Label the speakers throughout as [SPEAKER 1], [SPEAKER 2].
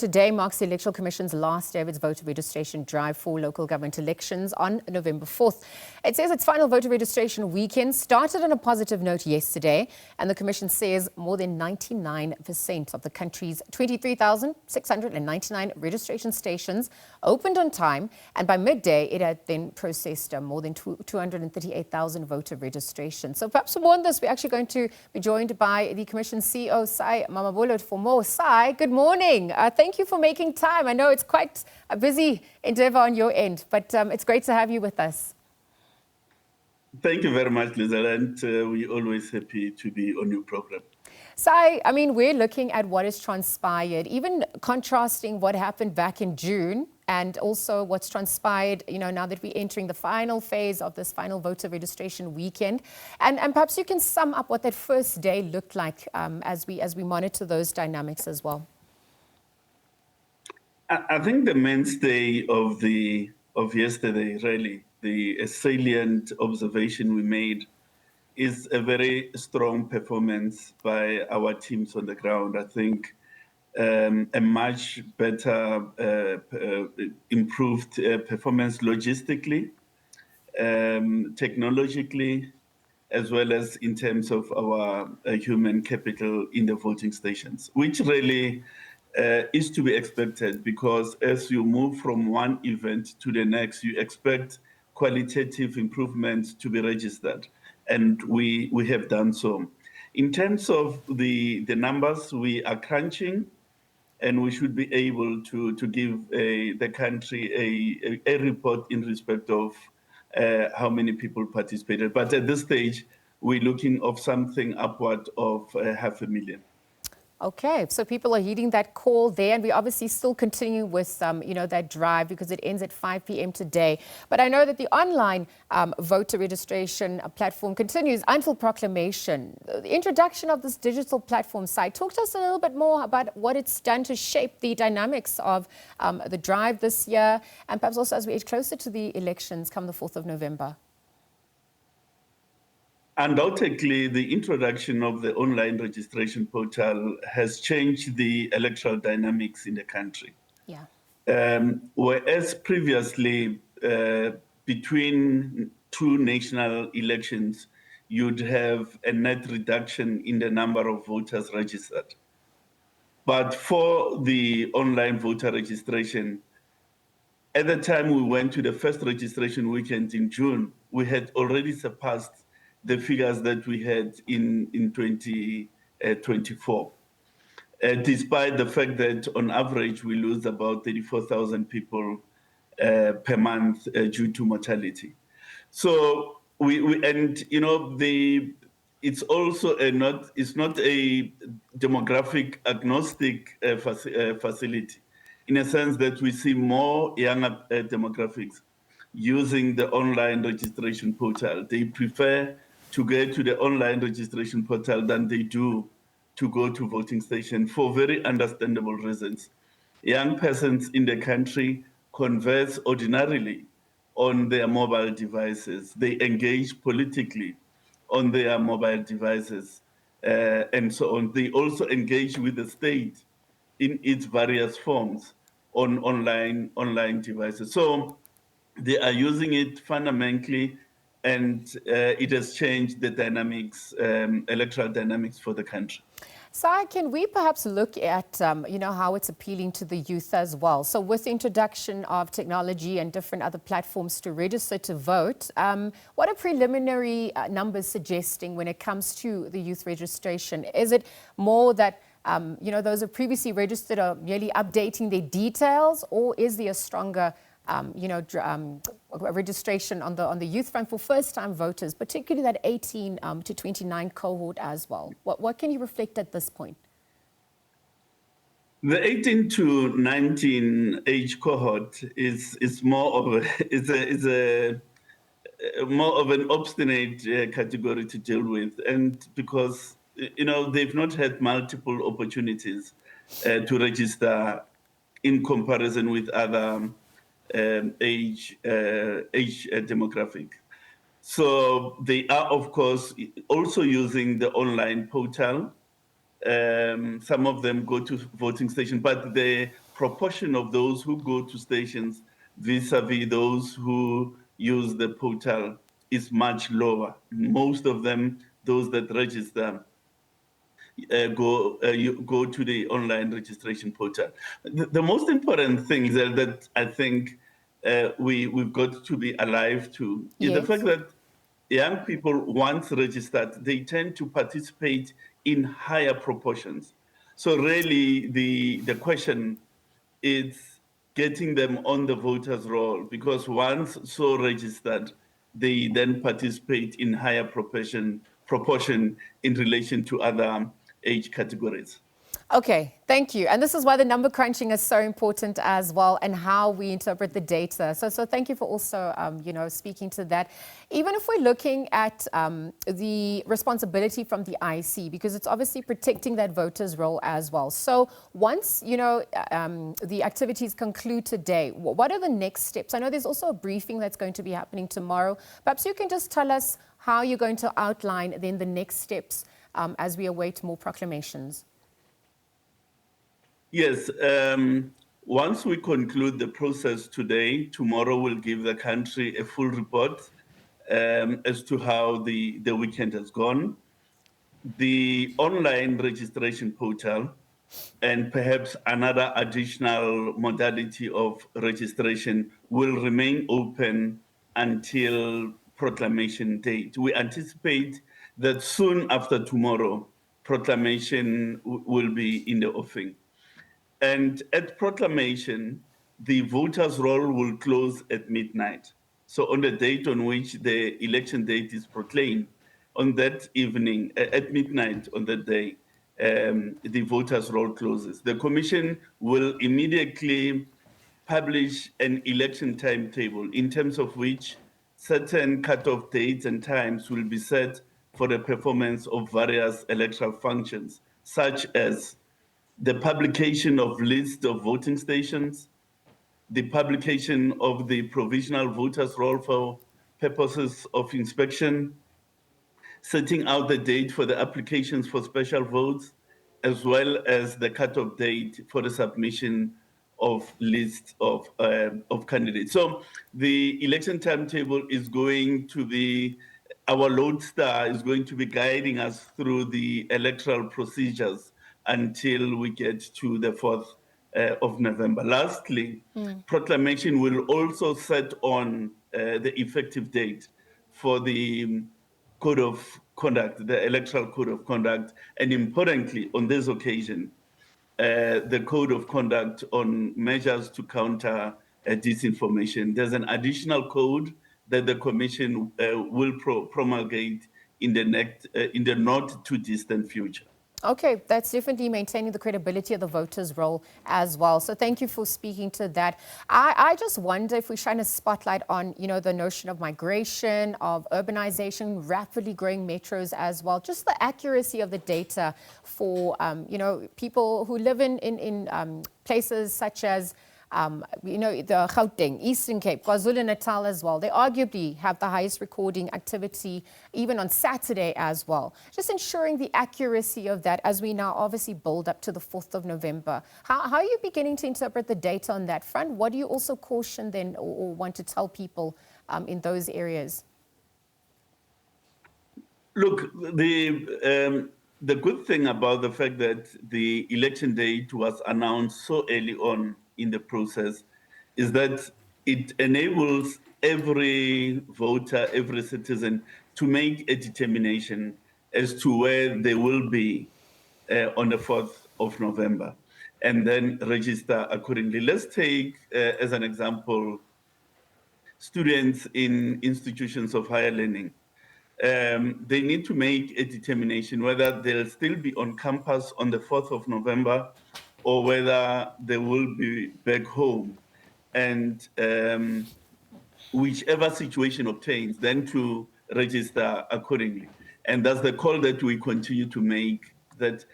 [SPEAKER 1] Today marks the Electoral Commission's last day of its voter registration drive for local government elections on November 4th. It says its final voter registration weekend started on a positive note yesterday, and the Commission says more than 99% of the country's 23,699 registration stations opened on time, and by midday it had then processed more than 238,000 voter registrations. So perhaps for more on this, we're actually going to be joined by the Commission's CEO Sy Mamabolo for more. Sy, good morning. Thank you for making time. I know it's quite a busy endeavor on your end, but it's great to have you with us.
[SPEAKER 2] Thank you very much, Lisa, and we're always happy to be on your program.
[SPEAKER 1] Sy, I mean, we're looking at what has transpired, even contrasting what happened back in June and also what's transpired, now that we're entering the final phase of this final voter registration weekend. And perhaps you can sum up what that first day looked like as we monitor those dynamics as well.
[SPEAKER 2] I think the mainstay of yesterday, really, the salient observation we made is a very strong performance by our teams on the ground. I think a much better, improved performance logistically, technologically, as well as in terms of our human capital in the voting stations, which really is to be expected, because as you move from one event to the next, you expect qualitative improvements to be registered, and we have done so. In terms of the numbers, we are crunching, and we should be able to give the country a report in respect of how many people participated. But at this stage, we're looking of something upward of 500,000.
[SPEAKER 1] Okay, so people are heeding that call there, and we obviously still continue with, that drive because it ends at 5 p.m. today. But I know that the online voter registration platform continues until proclamation. The introduction of this digital platform site, talk to us a little bit more about what it's done to shape the dynamics of the drive this year, and perhaps also as we edge closer to the elections come the 4th of November.
[SPEAKER 2] Undoubtedly, the introduction of the online registration portal has changed the electoral dynamics in the country.
[SPEAKER 1] Yeah.
[SPEAKER 2] Whereas previously, between two national elections, you'd have a net reduction in the number of voters registered. But for the online voter registration, at the time we went to the first registration weekend in June, we had already surpassed the figures that we had in 2024, despite the fact that on average we lose about 34,000 people per month due to mortality. So it's also it's not a demographic agnostic facility, in a sense that we see more younger demographics using the online registration portal. They prefer to get to the online registration portal than they do to go to voting station for very understandable reasons. Young persons in the country converse ordinarily on their mobile devices. They engage politically on their mobile devices, and so on. They also engage with the state in its various forms on online devices. So they are using it fundamentally, and it has changed the dynamics, electoral dynamics for the country.
[SPEAKER 1] Sy, can we perhaps look at, how it's appealing to the youth as well? So with the introduction of technology and different other platforms to register to vote, what are preliminary numbers suggesting when it comes to the youth registration? Is it more that, those who previously registered are merely updating their details, or is there a stronger registration on the youth front for first-time voters, particularly that 18 to 29 cohort as well? What can you reflect at this point?
[SPEAKER 2] The 18 to 19 age cohort is more of more of an obstinate category to deal with, and because they've not had multiple opportunities to register in comparison with other age demographic. So they are, of course, also using the online portal. Some of them go to voting station, but the proportion of those who go to stations vis-a-vis those who use the portal is much lower. Most of them, those that register, you go to the online registration portal. The most important thing is that I think we've got to be alive to is the fact that young people, once registered, they tend to participate in higher proportions. So really, the question is getting them on the voters' roll, because once so registered, they then participate in higher proportion in relation to other age categories.
[SPEAKER 1] Okay, thank you. And this is why the number crunching is so important as well, and how we interpret the data. So thank you for also, speaking to that. Even if we're looking at the responsibility from the IEC, because it's obviously protecting that voters' role as well. So once, the activities conclude today, what are the next steps? I know there's also a briefing that's going to be happening tomorrow. Perhaps you can just tell us how you're going to outline then the next steps as we await more proclamations.
[SPEAKER 2] Yes, once we conclude the process today, tomorrow we'll give the country a full report as to how the weekend has gone. The online registration portal and perhaps another additional modality of registration will remain open until proclamation date. We anticipate that soon after tomorrow, proclamation will be in the offing. And at proclamation, the voters' roll will close at midnight. So on the date on which the election date is proclaimed, on that evening, at midnight on that day, the voters' roll closes. The commission will immediately publish an election timetable in terms of which certain cutoff dates and times will be set for the performance of various electoral functions, such as the publication of list of voting stations, the publication of the provisional voters' roll for purposes of inspection, setting out the date for the applications for special votes, as well as the cutoff date for the submission of list of candidates. So the election timetable is going to be, our lodestar is going to be guiding us through the electoral procedures until we get to the 4th of November. Lastly, proclamation will also set on the effective date for the code of conduct, the electoral code of conduct, and importantly, on this occasion, the code of conduct on measures to counter disinformation. There's an additional code that the commission will promulgate in the not too distant future.
[SPEAKER 1] Okay, that's definitely maintaining the credibility of the voters' role as well. So thank you for speaking to that. I just wonder if we shine a spotlight on, the notion of migration, of urbanization, rapidly growing metros as well, just the accuracy of the data for, people who live in places such as the Gauteng, Eastern Cape, KwaZulu-Natal as well. They arguably have the highest recording activity even on Saturday as well. Just ensuring the accuracy of that as we now obviously build up to the 4th of November. How are you beginning to interpret the data on that front? What do you also caution then or want to tell people in those areas?
[SPEAKER 2] Look, the good thing about the fact that the election date was announced so early on in the process is that it enables every voter, every citizen to make a determination as to where they will be on the 4th of November and then register accordingly. Let's take, as an example, students in institutions of higher learning. They need to make a determination whether they'll still be on campus on the 4th of November or whether they will be back home. And whichever situation obtains, then to register accordingly. And that's the call that we continue to make that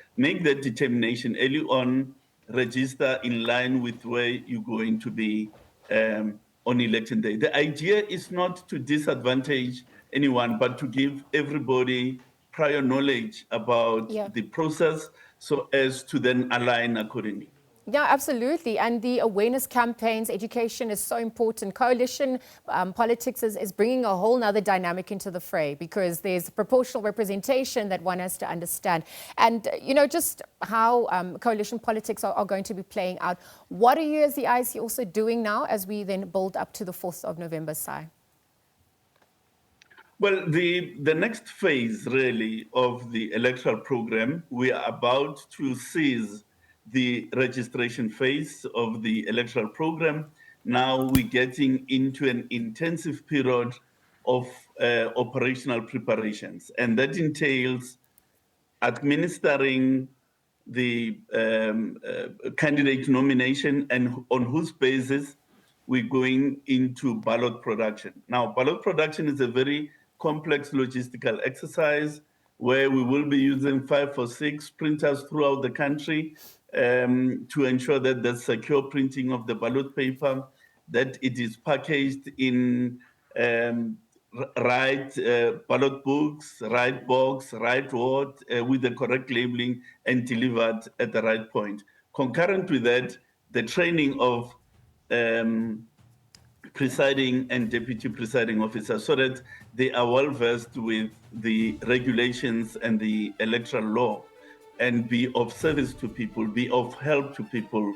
[SPEAKER 2] determination early on, register in line with where you're going to be on election day. The idea is not to disadvantage anyone, but to give everybody prior knowledge about the process so as to then align accordingly.
[SPEAKER 1] Yeah, absolutely. And the awareness campaigns, education is so important. Coalition politics is bringing a whole nother dynamic into the fray because there's proportional representation that one has to understand. And, just how coalition politics are going to be playing out. What are you as the IC also doing now as we then build up to the 4th of November, Sy?
[SPEAKER 2] Well, the next phase, really, of the electoral program, we are about to seize the registration phase of the electoral program. Now we're getting into an intensive period of operational preparations, and that entails administering the candidate nomination and on whose basis we're going into ballot production. Now, ballot production is a very complex logistical exercise where we will be using 5 or 6 printers throughout the country to ensure that there's secure printing of the ballot paper, that it is packaged in right ballot books, right box, right ward, with the correct labeling and delivered at the right point. Concurrent with that, the training of presiding and deputy presiding officers so that they are well versed with the regulations and the electoral law and be of service to people, be of help to people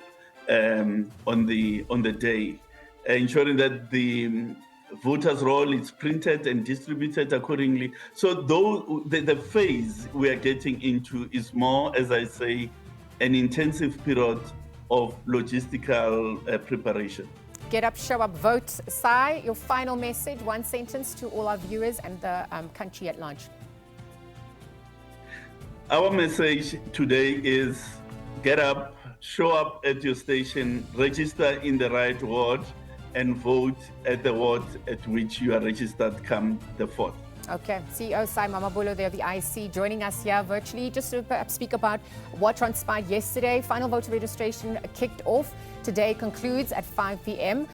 [SPEAKER 2] on the day, ensuring that the voters' roll is printed and distributed accordingly. So the phase we are getting into is more, as I say, an intensive period of logistical preparation.
[SPEAKER 1] Get up, show up, vote. Sy, your final message, one sentence to all our viewers and the country at large.
[SPEAKER 2] Our message today is get up, show up at your station, register in the right ward, and vote at the ward at which you are registered come the 4th.
[SPEAKER 1] Okay, CEO Sy Mamabolo there of the IC joining us here virtually just to perhaps speak about what transpired yesterday. Final voter registration kicked off. Today concludes at 5 p.m.